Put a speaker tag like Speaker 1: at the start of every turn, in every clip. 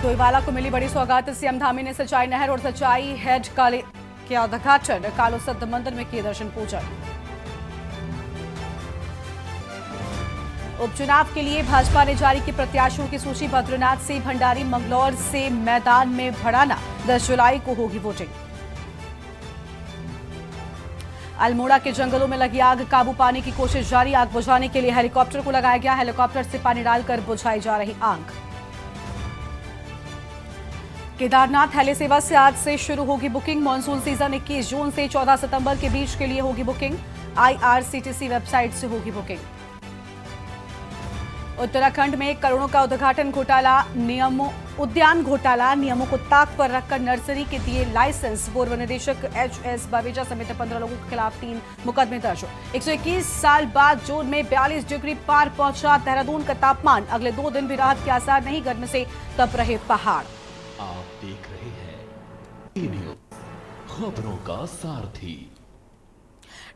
Speaker 1: डोईवाला को मिली बड़ी सौगात। सीएम धामी ने सचाई नहर और सचाई हेड काले किया उद्घाटन। कालो सिद्ध मंदिर में किए दर्शन पूजन। उपचुनाव के लिए भाजपा ने जारी की प्रत्याशियों की सूची। बद्रीनाथ से भंडारी, मंगलौर से मैदान में भड़ाना। 10 जुलाई को होगी वोटिंग। अल्मोड़ा के जंगलों में लगी आग, काबू पाने की कोशिश जारी। आग बुझाने के लिए हेलीकॉप्टर को लगाया गया। हेलीकॉप्टर से पानी डालकर बुझाई जा रही आग। केदारनाथ हेली सेवा से आज से शुरू होगी बुकिंग। मॉनसून सीजन 21 जून से 14 सितंबर के बीच के लिए होगी बुकिंग। आईआरसीटीसी वेबसाइट से होगी बुकिंग। उत्तराखंड में करोड़ों का उद्घाटन घोटाला, उद्यान घोटाला नियमों को ताक पर रखकर नर्सरी के दिए लाइसेंस। पूर्व निदेशक एचएस बावेजा समेत 15 लोगों के खिलाफ 3 मुकदमे दर्ज। 121 साल बाद जून में 42 डिग्री पार पहुंचा देहरादून का तापमान। अगले 2 दिन भी राहत के आसार नहीं, गर्मी से तप रहे पहाड़।
Speaker 2: आप देख रहे हैं न्यूज़, खबरों का सारथी।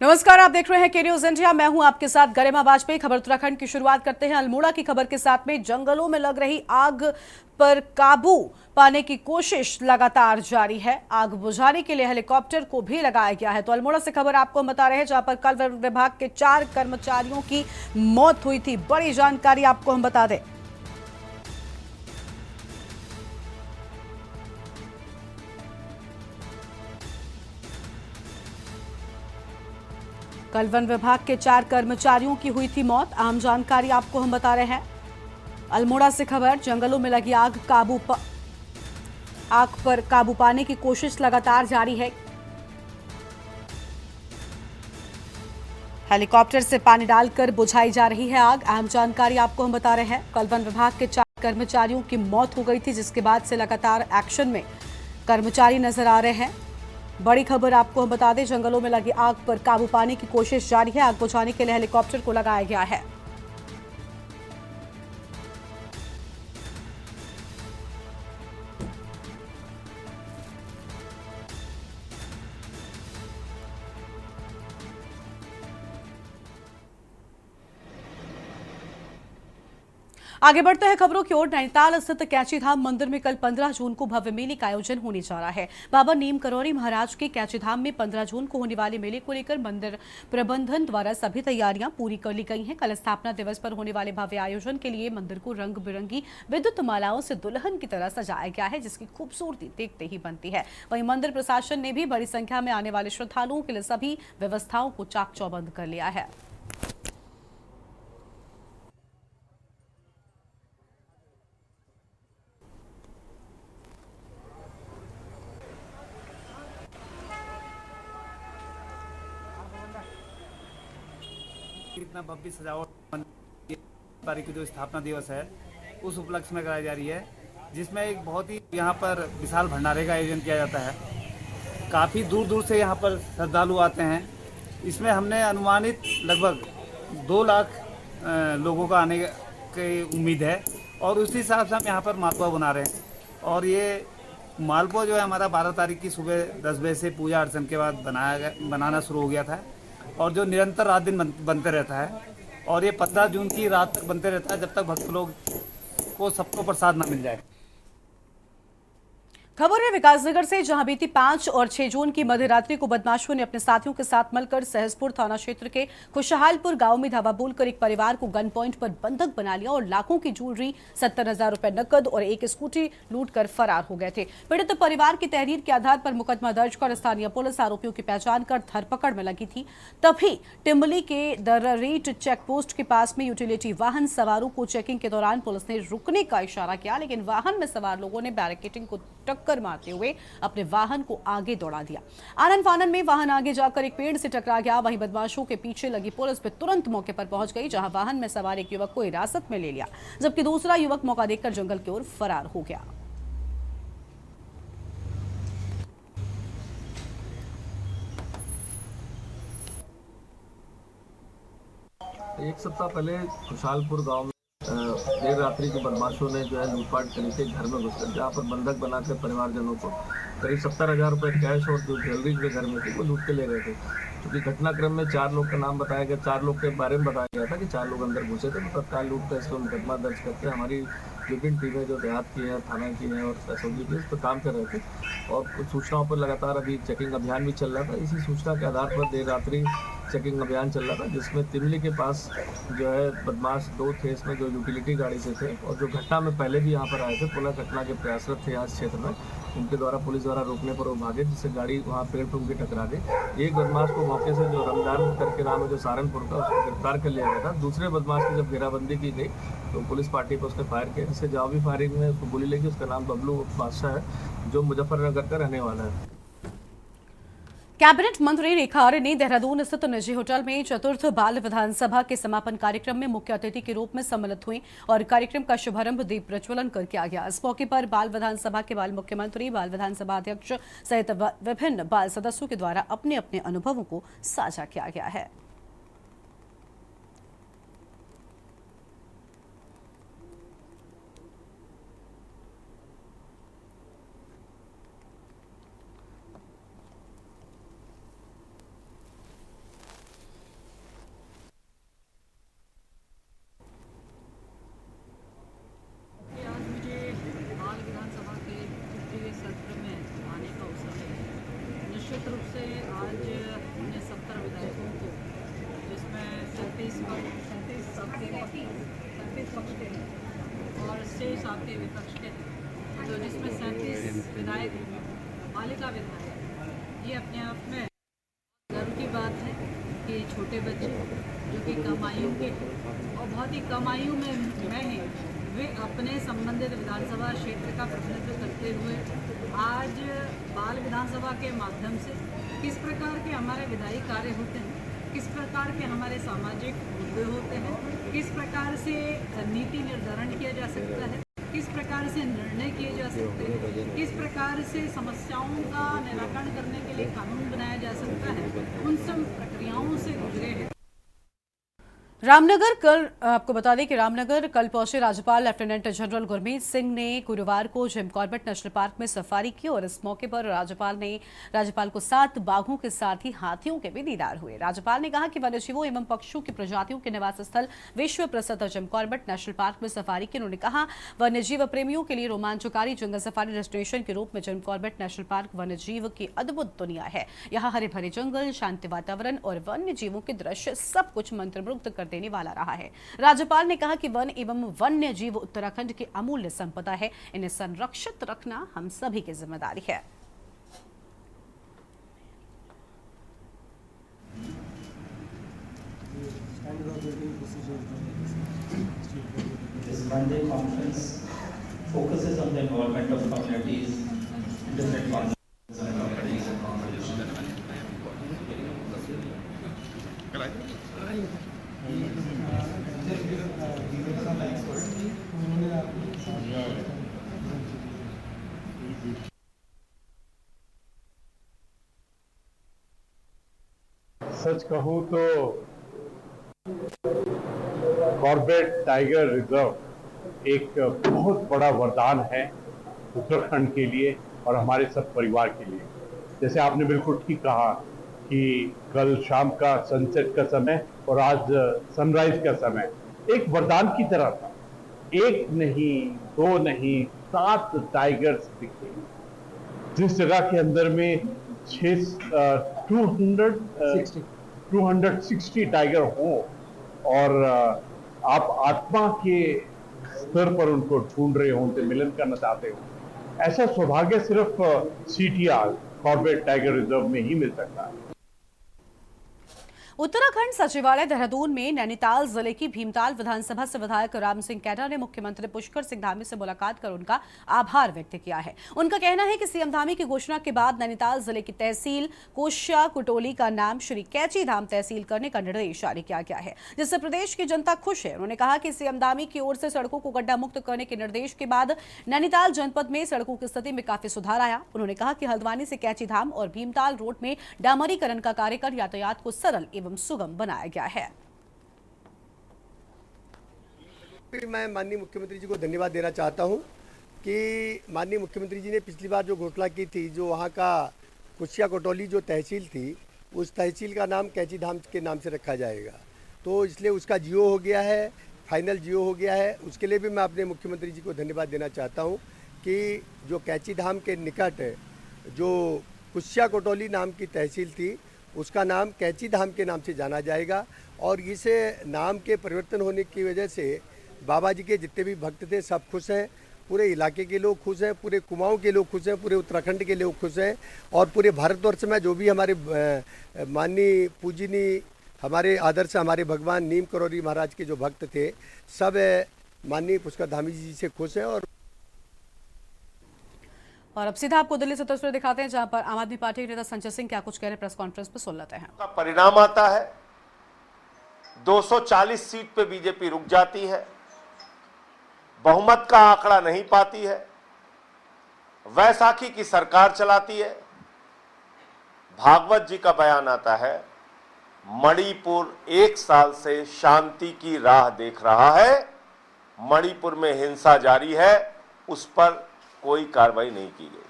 Speaker 1: नमस्कार, आप देख रहे हैं के न्यूज इंडिया। मैं हूं आपके साथ गरिमा वाजपेयी। खबर उत्तराखंड की शुरुआत करते हैं अल्मोड़ा की खबर के साथ में। जंगलों में लग रही आग पर काबू पाने की कोशिश लगातार जारी है। आग बुझाने के लिए हेलीकॉप्टर को भी लगाया गया है। तो अल्मोड़ा से खबर आपको हम बता रहे हैं, जहां पर कल वन विभाग के 4 कर्मचारियों की मौत हुई थी। बड़ी जानकारी आपको हम बता दें। कल वन विभाग के 4 कर्मचारियों की हुई थी मौत। अहम जानकारी आपको हम बता रहे हैं। अल्मोड़ा से खबर, जंगलों में लगी आग पर काबू पाने की कोशिश लगातार जारी है। हेलीकॉप्टर से पानी डालकर बुझाई जा रही है आग। अहम जानकारी आपको हम बता रहे हैं। कल वन विभाग के 4 कर्मचारियों की मौत हो गई थी, जिसके बाद से लगातार एक्शन में कर्मचारी नजर आ रहे हैं। बड़ी खबर आपको हम बता दें, जंगलों में लगी आग पर काबू पाने की कोशिश जारी है। आग बुझाने के लिए हेलीकॉप्टर को लगाया गया है। आगे बढ़ते हैं खबरों की ओर। नैनीताल स्थित कैची धाम मंदिर में कल 15 जून को भव्य मेले का आयोजन होने जा रहा है। बाबा नीम करौरी महाराज के कैची धाम में 15 जून को होने वाले मेले को लेकर मंदिर प्रबंधन द्वारा सभी तैयारियां पूरी कर ली गई हैं। कल स्थापना दिवस पर होने वाले भव्य आयोजन के लिए मंदिर को रंग बिरंगी विद्युत मालाओं से दुल्हन की तरह सजाया गया है, जिसकी खूबसूरती देखते ही बनती है। वहीं मंदिर प्रशासन ने भी बड़ी संख्या में आने वाले श्रद्धालुओं के लिए सभी व्यवस्थाओं को चाक चौबंद कर लिया है।
Speaker 3: इतना भव्य सजावट तारीख की जो स्थापना दिवस है उस उपलक्ष्य में कराई जा रही है, जिसमें एक बहुत ही यहाँ पर विशाल भंडारे का आयोजन किया जाता है। काफ़ी दूर दूर से यहाँ पर श्रद्धालु आते हैं। इसमें हमने अनुमानित लगभग 2 लाख लोगों का आने की उम्मीद है और उसी हिसाब से हम यहाँ पर मालपुआ बना रहे हैं। और ये मालपुआ जो है हमारा 12 तारीख की सुबह 10 बजे से पूजा अर्चन के बाद बनाना शुरू हो गया था और जो निरंतर रात दिन बनते रहता है। और ये 15 जून की रात तक बनते रहता है, जब तक भक्त लोग को सबको प्रसाद ना मिल जाए।
Speaker 1: खबर है विकासनगर से, जहां बीती 5 और 6 जून की मध्यरात्रि को बदमाशों ने अपने साथियों के साथ मिलकर सहसपुर थाना क्षेत्र के खुशहालपुर गांव में धावा बोलकर एक परिवार को गन पॉइंट पर बंधक बना लिया और लाखों की ज्वेलरी, 70,000 रुपए नकद और एक स्कूटी लूटकर फरार हो गए थे। पीड़ित परिवार की तहरीर के आधार पर मुकदमा दर्ज कर स्थानीय पुलिस आरोपियों की पहचान कर धरपकड़ में लगी थी। तभी टिम्बली के दर्रेट चेक पोस्ट के पास में यूटिलिटी वाहन सवारों को चेकिंग के दौरान पुलिस ने रुकने का इशारा किया, लेकिन वाहन में सवार लोगों ने बैरिकेडिंग को टक्कर मारते हुए अपने वाहन को आगे दौड़ा दिया। आनन फानन में वाहन आगे जाकर एक पेड़ से टकरा गया। वहीं बदमाशों के पीछे लगी पुलिस भी तुरंत मौके पर पहुंच गई, जहां वाहन में सवार एक युवक को हिरासत में ले लिया, जबकि दूसरा युवक मौका देखकर जंगल की ओर फरार हो गया।
Speaker 4: एक सप्ताह पहले खुशहालपुर गांव में देर रात्रि के बदमाशों ने जो है लूटपाट करी थी घर में घुसकर, जहाँ पर बंधक बनाकर परिवारजनों को करीब 70,000 रुपए कैश और जो ज्वेलरी के घर में थी वो लूट के ले गए थे। क्योंकि घटनाक्रम में 4 लोग का नाम बताया गया, 4 लोग के बारे में बताया गया था कि 4 लोग अंदर घुसे थे, तो तत्काल लूट का इस पर मुकदमा दर्ज करके हमारी विभिन्न टीमें जो देहात की हैं, थाना की हैं और एसओजी की, इस पर काम कर रहे थे और कुछ सूचनाओं पर लगातार अभी चेकिंग अभियान भी चल रहा था। इसी सूचना के आधार पर देर रात्रि चेकिंग अभियान चल रहा था, जिसमें तिमली के पास जो है बदमाश 2 थे, इसमें जो यूटिलिटी गाड़ी से थे और जो घटना में पहले भी यहाँ पर आए थे, पुनः घटना के प्रयासरत थे यहाँ इस क्षेत्र में, उनके द्वारा पुलिस द्वारा रोकने पर वो भागे, जिससे गाड़ी वहाँ पेड़ पर उनकी टकरा गई। एक बदमाश को मौके से, जो रमजान करके नाम है, जो सहारनपुर का, उसको गिरफ्तार कर लिया गया था। दूसरे बदमाश की जब घेराबंदी की गई तो पुलिस पार्टी पर उसने फायर किया, जिससे जवाबी फायरिंग में उसको गोली लगी। उसका नाम बबलू बादशाह है, जो मुजफ्फरनगर का रहने वाला है।
Speaker 1: कैबिनेट मंत्री रेखा आर्य ने देहरादून स्थित निजी होटल में चतुर्थ बाल विधानसभा के समापन कार्यक्रम में मुख्य अतिथि के रूप में सम्मिलित हुई और कार्यक्रम का शुभारंभ दीप प्रज्वलन कर किया गया। इस मौके पर बाल विधानसभा के बाल मुख्यमंत्री, बाल विधानसभा अध्यक्ष सहित विभिन्न बाल सदस्यों के द्वारा अपने अपने अनुभवों को साझा किया गया है।
Speaker 5: निश्चित रूप से आज हमने 70 विधायकों को, जिसमें 37 पक्ष के और 6 आपके विपक्ष के, तो जिसमें 37 विधायक बालिका विधायक, ये अपने आप में गर्व की बात है कि छोटे बच्चे जो कि कम आयु के और बहुत ही कम आयु में हैं, वे अपने संबंधित विधानसभा क्षेत्र का प्रतिनिधित्व करते हुए आज बाल विधानसभा के माध्यम से किस प्रकार के हमारे विधायी कार्य होते हैं, किस प्रकार के हमारे सामाजिक मुद्दे होते हैं, किस प्रकार से नीति निर्धारण किया जा सकता है, किस प्रकार से निर्णय किए जा सकते हैं, किस प्रकार से समस्याओं का निराकरण करने के लिए कानून बनाया जा सकता है, उन सब प्रक्रियाओं से गुजरे हैं।
Speaker 1: रामनगर कल आपको बता दें कि रामनगर कल पहुंचे राज्यपाल लेफ्टिनेंट जनरल गुरमीत सिंह ने गुरुवार को जिम कॉर्बेट नेशनल पार्क में सफारी की और इस मौके पर राज्यपाल को 7 बाघों के साथ ही हाथियों के भी दीदार हुए। राज्यपाल ने कहा कि वन्यजीवों एवं पक्षियों की प्रजातियों के निवास स्थल विश्व प्रसिद्ध जिम कॉर्बेट नेशनल पार्क में सफारी की। उन्होंने कहा वन्यजीव प्रेमियों के लिए रोमांचकारी जंगल सफारी डेस्टिनेशन के रूप में जिम कॉर्बेट नेशनल पार्क वन्यजीव की अद्भुत दुनिया है। यहाँ हरे भरे जंगल, शांति वातावरण और वन्य जीवों के दृश्य सब कुछ मंत्रमुग्ध कर देने वाला रहा है। राज्यपाल ने कहा कि वन एवं वन्य जीव उत्तराखंड की अमूल्य संपदा है, इन्हें संरक्षित रखना हम सभी की जिम्मेदारी है।
Speaker 6: This one-day conference focuses on the involvement of communities in different conferences and properties and conversations.
Speaker 7: सच कहूं तो कॉर्बेट टाइगर रिजर्व एक बहुत बड़ा वरदान है उत्तराखंड के लिए और हमारे सब परिवार के लिए। जैसे आपने बिल्कुल ठीक कहा कि कल शाम का सनसेट का समय और आज सनराइज का समय एक वरदान की तरह था। 1 नहीं, 2 नहीं, 7 टाइगर्स दिखे। जिस जगह के अंदर में 260 टाइगर हो और आप आत्मा के स्तर पर उनको ढूंढ रहे हो, उनसे मिलन करना चाहते हो, ऐसा सौभाग्य सिर्फ CTR कॉर्बेट टाइगर रिजर्व में ही मिल सकता है।
Speaker 1: उत्तराखंड सचिवालय देहरादून में नैनीताल जिले की भीमताल विधानसभा से विधायक राम सिंह कैडा ने मुख्यमंत्री पुष्कर सिंह धामी से मुलाकात कर उनका आभार व्यक्त किया है। उनका कहना है कि सीएम धामी की घोषणा के बाद नैनीताल जिले की तहसील कोशिया कुटोली का नाम श्री कैची धाम तहसील करने का निर्देश जारी किया गया है, जिससे प्रदेश की जनता खुश है। उन्होंने कहा कि सीएम धामी की ओर से सड़कों को गड्ढा मुक्त करने के निर्देश के बाद नैनीताल जनपद में सड़कों की स्थिति में काफी सुधार आया। उन्होंने कहा कि हल्द्वानी से कैची धाम और भीमताल रोड में डामरीकरण का कार्य कर यातायात को सरल एवं सुगम बनाया गया है।
Speaker 8: मैं माननीय मुख्यमंत्री जी को धन्यवाद देना चाहता हूं कि माननीय मुख्यमंत्री जी ने पिछली बार जो घोषणा की थी, जो वहां का कुशिया कोटोली जो तहसील थी, उस तहसील का नाम कैची धाम के नाम से रखा जाएगा, तो इसलिए उसका जियो हो गया है। फाइनल जियो हो गया है, उसके लिए भी मैं अपने मुख्यमंत्री जी को धन्यवाद देना चाहता हूं कि जो कैंची धाम के निकट जो कुशिया कोटोली नाम की तहसील थी उसका नाम कैंची धाम के नाम से जाना जाएगा। और इस नाम के परिवर्तन होने की वजह से बाबा जी के जितने भी भक्त थे सब खुश हैं, पूरे इलाके के लोग खुश हैं, पूरे कुमाऊं के लोग खुश हैं, पूरे उत्तराखंड के लोग खुश हैं और पूरे भारतवर्ष में जो भी हमारे माननीय पूजनीय हमारे आदर्श हमारे भगवान नीम करोली महाराज के जो भक्त थे सब माननीय पुष्कर धामी जी से खुश हैं।
Speaker 1: और अब सीधा आपको दिल्ली से तस्वीर दिखाते हैं जहां पर आम आदमी पार्टी के नेता संजय सिंह क्या कुछ कह रहे हैं, प्रेस कॉन्फ्रेंस में सुन लेते हैं।
Speaker 9: का परिणाम आता है 240 सीट पे बीजेपी रुक जाती है, बहुमत का आंकड़ा नहीं पाती है, वैसाखी की सरकार चलाती है। भागवत जी का बयान आता है मणिपुर 1 साल से शांति की राह देख रहा है, मणिपुर में हिंसा जारी है, उस पर कोई कार्रवाई नहीं की गई।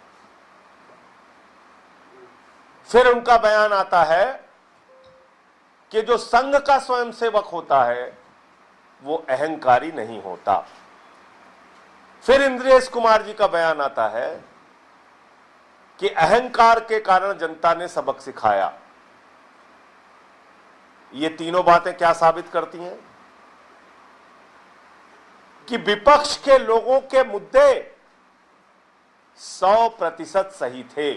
Speaker 9: फिर उनका बयान आता है कि जो संघ का स्वयंसेवक होता है वो अहंकारी नहीं होता। फिर इंद्रेश कुमार जी का बयान आता है कि अहंकार के कारण जनता ने सबक सिखाया। ये तीनों बातें क्या साबित करती हैं कि विपक्ष के लोगों के मुद्दे 100% सही थे।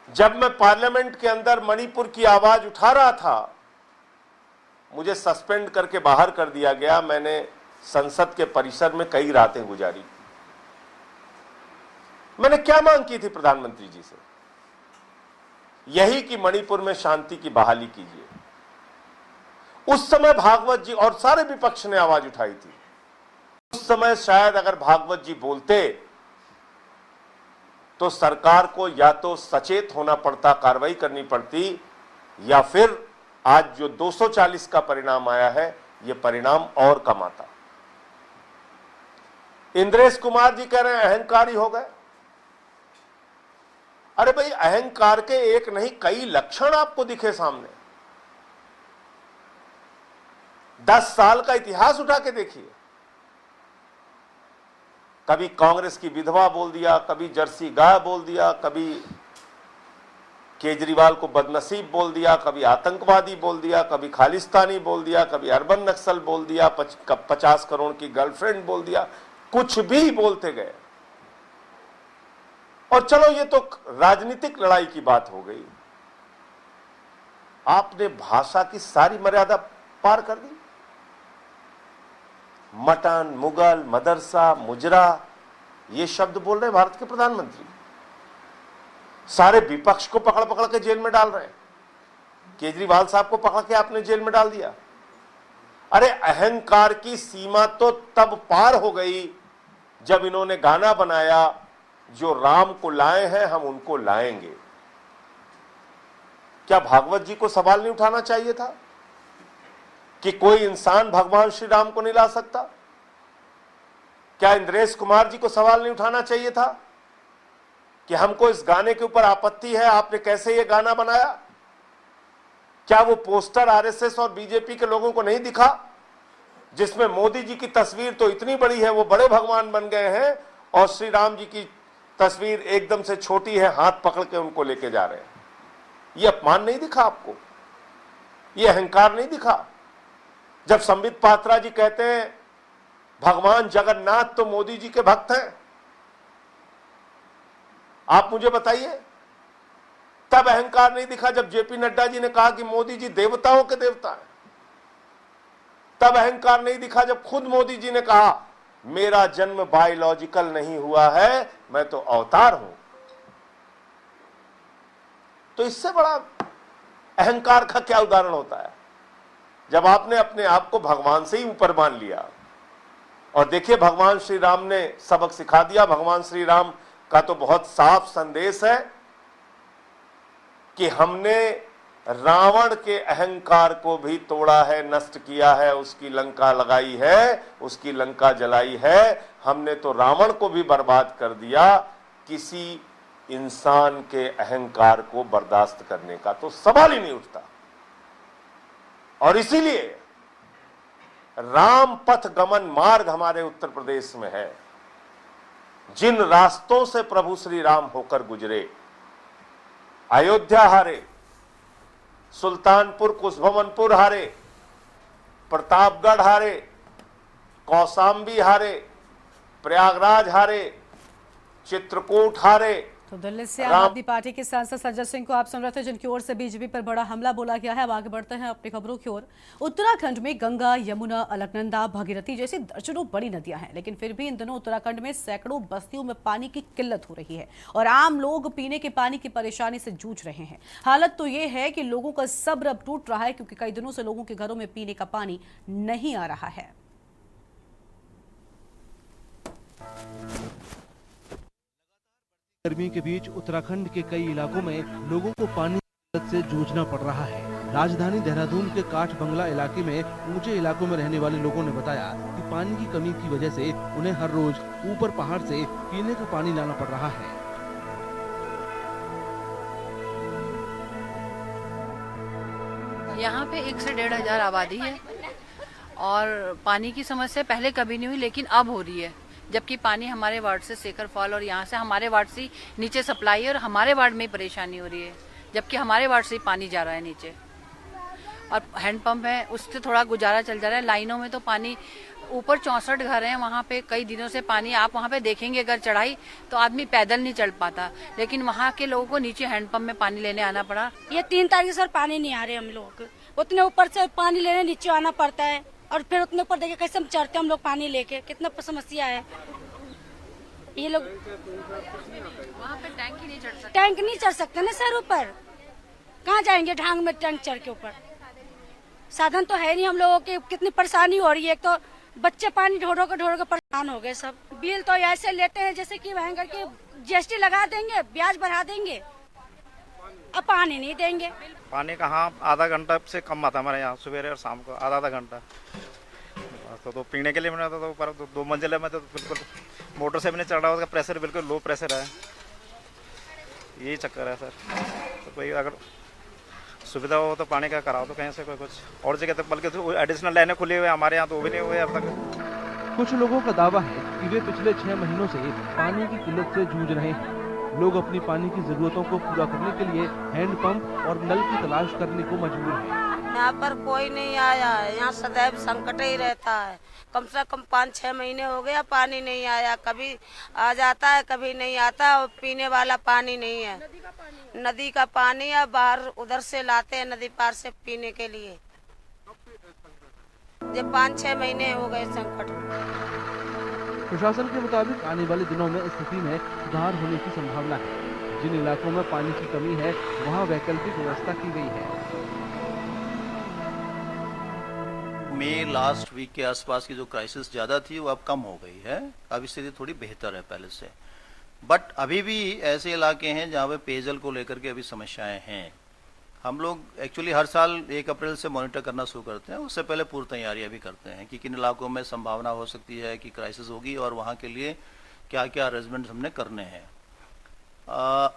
Speaker 9: जब मैं पार्लियामेंट के अंदर मणिपुर की आवाज उठा रहा था, मुझे सस्पेंड करके बाहर कर दिया गया। मैंने संसद के परिसर में कई रातें गुजारी। मैंने क्या मांग की थी प्रधानमंत्री जी से? यही कि मणिपुर में शांति की बहाली कीजिए। उस समय भागवत जी और सारे विपक्ष ने आवाज उठाई थी। उस समय शायद अगर भागवत जी बोलते तो सरकार को या तो सचेत होना पड़ता, कार्रवाई करनी पड़ती, या फिर आज जो 240 का परिणाम आया है यह परिणाम और कम आता। इंद्रेश कुमार जी कह रहे हैं अहंकारी हो गए। अरे भाई, अहंकार के एक नहीं कई लक्षण आपको दिखे सामने। 10 साल का इतिहास उठा के देखिए। कभी कांग्रेस की विधवा बोल दिया, कभी जर्सी गाय बोल दिया, कभी केजरीवाल को बदनसीब बोल दिया, कभी आतंकवादी बोल दिया, कभी खालिस्तानी बोल दिया, कभी अर्बन नक्सल बोल दिया, 50 करोड़ की गर्लफ्रेंड बोल दिया, कुछ भी बोलते गए। और चलो ये तो राजनीतिक लड़ाई की बात हो गई। आपने भाषा की सारी मर्यादा पार कर दी। मटन, मुगल, मदरसा, मुजरा, ये शब्द बोल रहे भारत के प्रधानमंत्री। सारे विपक्ष को पकड़ पकड़ के जेल में डाल रहे हैं। केजरीवाल साहब को पकड़ के आपने जेल में डाल दिया। अरे अहंकार की सीमा तो तब पार हो गई जब इन्होंने गाना बनाया, जो राम को लाए हैं हम उनको लाएंगे। क्या भागवत जी को सवाल नहीं उठाना चाहिए था कि कोई इंसान भगवान श्री राम को नहीं ला सकता? क्या इंद्रेश कुमार जी को सवाल नहीं उठाना चाहिए था कि हमको इस गाने के ऊपर आपत्ति है, आपने कैसे ये गाना बनाया? क्या वो पोस्टर आरएसएस और बीजेपी के लोगों को नहीं दिखा जिसमें मोदी जी की तस्वीर तो इतनी बड़ी है, वो बड़े भगवान बन गए हैं, और श्री राम जी की तस्वीर एकदम से छोटी है, हाथ पकड़ के उनको लेके जा रहे हैं? ये अपमान नहीं दिखा आपको? ये अहंकार नहीं दिखा? जब संबित पात्रा जी कहते हैं भगवान जगन्नाथ तो मोदी जी के भक्त हैं, आप मुझे बताइए, तब अहंकार नहीं दिखा? जब जेपी नड्डा जी ने कहा कि मोदी जी देवताओं के देवता हैं, तब अहंकार नहीं दिखा? जब खुद मोदी जी ने कहा मेरा जन्म बायोलॉजिकल नहीं हुआ है, मैं तो अवतार हूं, तो इससे बड़ा अहंकार का क्या उदाहरण होता है? जब आपने अपने आप को भगवान से ही ऊपर मान लिया। और देखिए, भगवान श्री राम ने सबक सिखा दिया। भगवान श्री राम का तो बहुत साफ संदेश है कि हमने रावण के अहंकार को भी तोड़ा है, नष्ट किया है, उसकी लंका लगाई है, उसकी लंका जलाई है। हमने तो रावण को भी बर्बाद कर दिया। किसी इंसान के अहंकार को बर्दाश्त करने का तो सवाल ही नहीं उठता। और इसीलिए राम पथ गमन मार्ग हमारे उत्तर प्रदेश में है। जिन रास्तों से प्रभु श्री राम होकर गुजरे, अयोध्या हारे, सुल्तानपुर कुशभवनपुर हारे, प्रतापगढ़ हारे, कौशाम्बी हारे, प्रयागराज हारे, चित्रकूट हारे।
Speaker 1: तो दिल्ली से आम आदमी पार्टी के सांसद संजय सिंह को आप सुन रहे थे, जिनकी ओर से बीजेपी पर बड़ा हमला बोला गया है। अब आगे बढ़ते हैं अपनी खबरों की ओर। उत्तराखंड में गंगा, यमुना, अलकनंदा, भगीरथी जैसी दर्जनों बड़ी नदियां हैं, लेकिन फिर भी इन दिनों उत्तराखंड में सैकड़ों बस्तियों में पानी की किल्लत हो रही है और आम लोग पीने के पानी की परेशानी से जूझ रहे हैं। हालत तो ये है कि लोगों का सब्र अब टूट रहा है, क्योंकि कई दिनों से लोगों के घरों में पीने का पानी नहीं आ रहा है।
Speaker 10: गर्मी के बीच उत्तराखंड के कई इलाकों में लोगों को पानी की किल्लत से जूझना पड़ रहा है। राजधानी देहरादून के काठ बंगला इलाके में ऊंचे इलाकों में रहने वाले लोगों ने बताया कि पानी की कमी की वजह से उन्हें हर रोज ऊपर पहाड़ से पीने का पानी लाना पड़ रहा है।
Speaker 5: यहाँ पे 1 से 1.5 हजार आबादी है और पानी की समस्या पहले कभी नहीं हुई, लेकिन अब हो रही है। जबकि पानी हमारे वार्ड से सेकर फॉल और यहाँ से हमारे वार्ड से नीचे सप्लाई है और हमारे वार्ड में परेशानी हो रही है, जबकि हमारे वार्ड से पानी जा रहा है नीचे। और हैंडपंप है, उससे थोड़ा गुजारा चल जा रहा है। लाइनों में तो पानी, ऊपर 64 घर हैं, वहाँ पे कई दिनों से पानी, आप वहाँ पे देखेंगे अगर चढ़ाई तो आदमी पैदल नहीं चढ़ पाता, लेकिन वहाँ के लोगों को नीचे हैंडपंप में पानी लेने आना पड़ा।
Speaker 11: ये 3 तारीख से सर पानी नहीं आ रहे हम लोग को, उतने ऊपर से पानी लेने नीचे आना पड़ता है और फिर उतने ऊपर देखिए कैसे हम चढ़ते हम लोग पानी लेके, कितना समस्या है। ये लोग
Speaker 5: वहाँ पे टैंक ही नहीं चढ़ सकते,
Speaker 11: टैंक नहीं चढ़ सकते ना सर, ऊपर कहाँ जाएंगे ढांग में टैंक चढ़ के ऊपर। साधन तो है नहीं हम लोगों की, कितनी परेशानी हो रही है। एक तो बच्चे पानी ढोरो के परेशान हो गए सब। बिल तो ऐसे लेते हैं जैसे कि भयंकर की जीएसटी लगा देंगे, ब्याज बढ़ा देंगे, अब पानी नहीं देंगे।
Speaker 12: पानी कहाँ आधा घंटा से कम आता हमारे यहाँ, सुबह और शाम को आधा घंटा। तो पीने के लिए मैंने तो ऊपर 2 मंजिले में तो बिल्कुल मोटर से भी नहीं चढ़ रहा, उसका प्रेशर बिल्कुल लो प्रेशर है। यही चक्कर है सर। तो कोई अगर सुविधा हो तो पानी का कराओ तो कहीं से कोई कुछ और जगह तक, बल्कि तो एडिशनल लाइनें खुली हुई है हमारे यहाँ, तो वो भी नहीं हुए अब तक।
Speaker 10: कुछ लोगों का दावा है कि वे पिछले 6 महीनों से पानी की किल्लत से जूझ रहे हैं। लोग अपनी पानी की जरूरतों को पूरा करने के लिए हैंडपंप और नल की तलाश करने को मजबूर है।
Speaker 11: यहाँ पर कोई नहीं आया है, यहाँ सदैव संकट ही रहता है। कम से कम 5-6 महीने हो गया पानी नहीं आया, कभी आ जाता है कभी नहीं आता, और पीने वाला पानी नहीं है। नदी का पानी है, बाहर उधर से लाते हैं नदी पार से पीने के लिए। ये 5-6 महीने हो गए संकट।
Speaker 10: प्रशासन के मुताबिक आने वाले दिनों में स्थिति में सुधार होने की संभावना है। जिन इलाकों में पानी की कमी है वहां वैकल्पिक व्यवस्था की गई है।
Speaker 13: मई लास्ट वीक के आसपास की जो क्राइसिस ज़्यादा थी वो अब कम हो गई है, अब स्थिति थोड़ी बेहतर है पहले से। बट अभी भी ऐसे इलाके हैं जहाँ पे पेयजल को लेकर के अभी समस्याएं हैं। हम लोग एक्चुअली हर साल 1 अप्रैल से मॉनिटर करना शुरू करते हैं, उससे पहले पूर्व तैयारियां भी करते हैं कि किन इलाकों में संभावना हो सकती है कि क्राइसिस होगी और वहाँ के लिए क्या क्या अरेंजमेंट हमने करने हैं।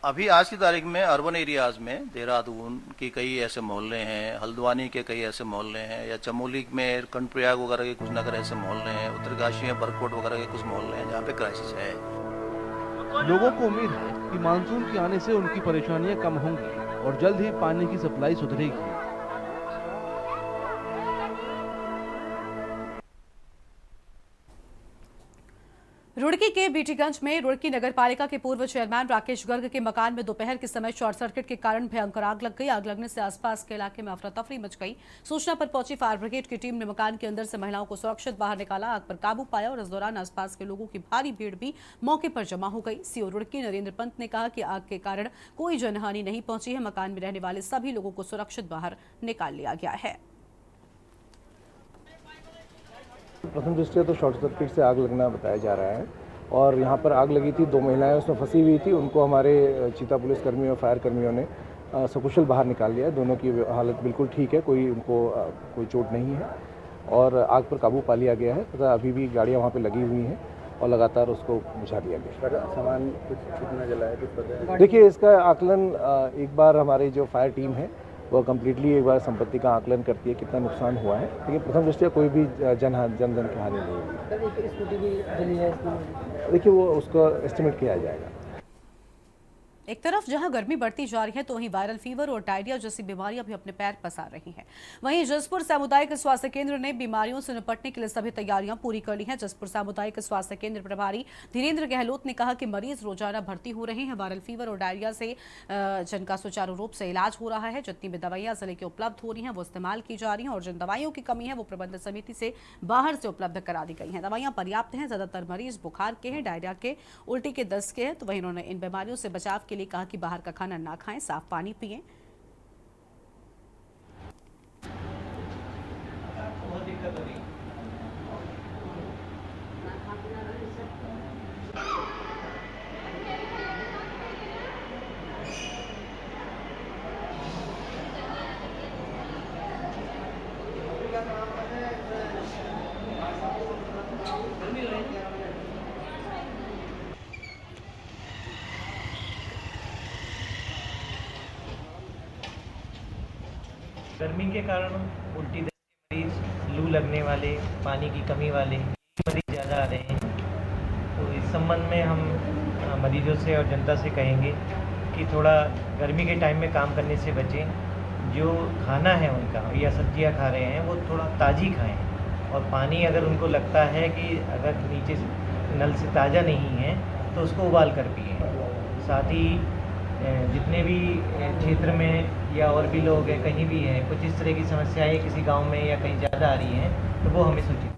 Speaker 13: अभी आज की तारीख में अर्बन एरियाज में देहरादून की कई ऐसे मोहल्ले हैं, हल्द्वानी के कई ऐसे मोहल्ले हैं, या चमोली में कर्णप्रयाग वगैरह के कुछ नगर ऐसे मोहल्ले हैं, उत्तरकाशी में बरकोट वगैरह के कुछ मोहल्ले हैं जहाँ पे क्राइसिस है।
Speaker 10: लोगों को उम्मीद है कि मानसून के आने से उनकी परेशानियां कम होंगी और जल्द ही पानी की सप्लाई सुधरेगी।
Speaker 1: रुड़की के बीटीगंज में रुड़की नगरपालिका के पूर्व चेयरमैन राकेश गर्ग के मकान में दोपहर के समय शॉर्ट सर्किट के कारण भयंकर आग लग गई। आग लगने से आसपास के इलाके में अफरा तफरी मच गई। सूचना पर पहुंची फायर ब्रिगेड की टीम ने मकान के अंदर से महिलाओं को सुरक्षित बाहर निकाला, आग पर काबू पाया और इस दौरान आसपास के लोगों की भारी भीड़ भी मौके पर जमा हो गई। सीओ रुड़की नरेंद्र पंत ने कहा कि आग के कारण कोई जनहानि नहीं पहुंची है। मकान में रहने वाले सभी लोगों को सुरक्षित बाहर निकाल लिया गया है।
Speaker 14: प्रथम दृष्टया तो शॉर्ट सर्किट से आग लगना बताया जा रहा है और यहाँ पर आग लगी थी, 2 महिलाएं उसमें फंसी हुई थी, उनको हमारे चीता पुलिस कर्मियों और फायर कर्मियों ने सकुशल बाहर निकाल लिया। दोनों की हालत बिल्कुल ठीक है, उनको कोई चोट नहीं है और आग पर काबू पा लिया गया है तथा अभी भी गाड़ियाँ वहाँ पर लगी हुई हैं और लगातार उसको बुझा दिया गया।
Speaker 15: सामान कुछ कितना जला है कुछ पता है?
Speaker 14: देखिए, इसका आकलन एक बार हमारी जो फायर टीम है वह कम्प्लीटली एक बार संपत्ति का आकलन करती है कितना नुकसान हुआ है, लेकिन प्रथम दृष्टया कोई भी जन धन की हानि नहीं हुई। देखिए वो उसको एस्टिमेट किया जाएगा।
Speaker 1: एक तरफ जहां गर्मी बढ़ती जा रही है तो वहीं वायरल फीवर और डायरिया जैसी बीमारियां भी अपने पैर पसार रही हैं। वहीं जसपुर सामुदायिक स्वास्थ्य केंद्र ने बीमारियों से निपटने के लिए सभी तैयारियां पूरी कर ली हैं। जसपुर सामुदायिक स्वास्थ्य केंद्र प्रभारी धीरेन्द्र गहलोत ने कहा कि मरीज रोजाना भर्ती हो रहे हैं। वायरल फीवर और डायरिया से जिनका सुचारू रूप से इलाज हो रहा है, जितनी भी दवाइयां जिले के उपलब्ध हो रही हैं वो इस्तेमाल की जा रही हैं और जिन दवाइयों की कमी है वो प्रबंधन समिति से बाहर से उपलब्ध करा दी गई हैं। दवाइयां पर्याप्त हैं। ज्यादातर मरीज बुखार के हैं, डायरिया के, उल्टी के, दस्त के हैं। तो वहीं उन्होंने इन बीमारियों से बचाव के लिए कहा कि बाहर का खाना ना खाएं, साफ पानी पिएं।
Speaker 6: गर्मी के कारण उल्टी दस्त के मरीज, लू लगने वाले, पानी की कमी वाले मरीज ज़्यादा आ रहे हैं। तो इस संबंध में हम मरीजों से और जनता से कहेंगे कि थोड़ा गर्मी के टाइम में काम करने से बचें। जो खाना है उनका या सब्जियां खा रहे हैं वो थोड़ा ताज़ी खाएं और पानी अगर उनको लगता है कि अगर नीचे नल से ताज़ा नहीं है तो उसको उबाल कर पिए। साथ ही जितने भी क्षेत्र में या और भी लोग हैं, कहीं भी हैं, कुछ इस तरह की समस्याएं किसी गांव में या कहीं ज़्यादा आ रही हैं तो वो हमें सूचित।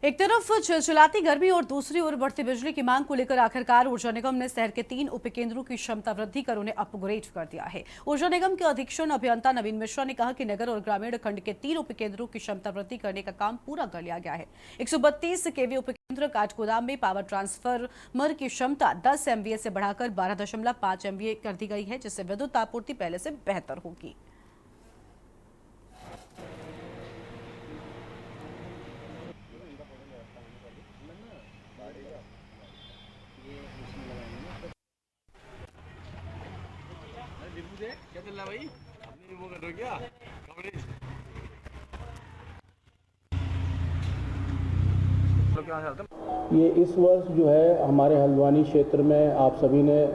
Speaker 1: एक तरफ चिलचिलाती गर्मी और दूसरी ओर बढ़ती बिजली की मांग को लेकर आखिरकार ऊर्जा निगम ने शहर के 3 उपकेंद्रों की क्षमता वृद्धि कर उन्हें अपग्रेड कर दिया है। ऊर्जा निगम के अधीक्षण अभियंता नवीन मिश्रा ने कहा कि नगर और ग्रामीण खंड के 3 उपकेंद्रों की क्षमता वृद्धि करने का काम पूरा कर लिया गया है। 132 केवी उपकेंद्र काठगोदाम में पावर ट्रांसफार्मर की क्षमता 10 MVA से बढ़ाकर 12.5 MVA कर दी गई है, जिससे विद्युत आपूर्ति पहले से बेहतर होगी।
Speaker 15: क्या चल रहा भाई? आपने वो कर रहे हो क्या? कवरेज
Speaker 16: ये इस वर्ष जो है हमारे हल्द्वानी क्षेत्र में आप सभी ने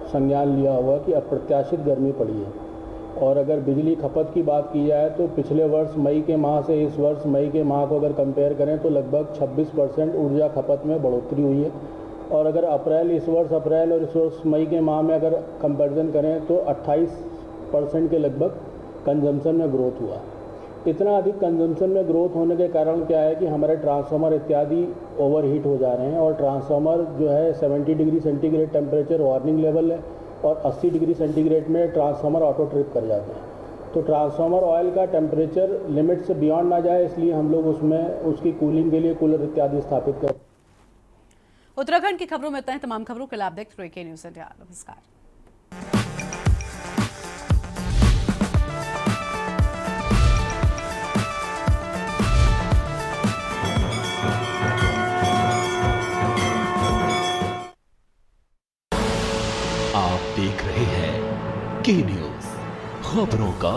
Speaker 16: संज्ञान लिया होगा कि अप्रत्याशित गर्मी पड़ी है। और अगर बिजली खपत की बात की जाए तो पिछले वर्ष मई के माह से इस वर्ष मई के माह को अगर कंपेयर करें तो लगभग 26% ऊर्जा खपत में बढ़ोतरी हुई है। और अगर इस वर्ष अप्रैल और इस वर्ष मई के माह में अगर कंपैरिजन करें तो 28% के लगभग कंजम्पशन में ग्रोथ हुआ। इतना अधिक कंजम्पशन में ग्रोथ होने के कारण क्या है कि हमारे ट्रांसफार्मर इत्यादि ओवरहीट हो जा रहे हैं और ट्रांसफार्मर जो है 70 degree centigrade temperature warning level है और 80 डिग्री सेंटीग्रेड में ट्रांसफार्मर ऑटो ट्रिप कर जाते हैं। तो ट्रांसफार्मर ऑयल का टेम्परेचर लिमिट से बियॉन्ड ना जाए, इसलिए हम लोग उसमें उसकी कूलिंग के लिए कूलर इत्यादि स्थापित कर।
Speaker 1: उत्तराखंड की खबरों में इतना ही। तमाम खबरों के लिए आप देखते रहिए के न्यूज़ इंडिया। नमस्कार।
Speaker 2: आप देख रहे हैं के न्यूज़, खबरों का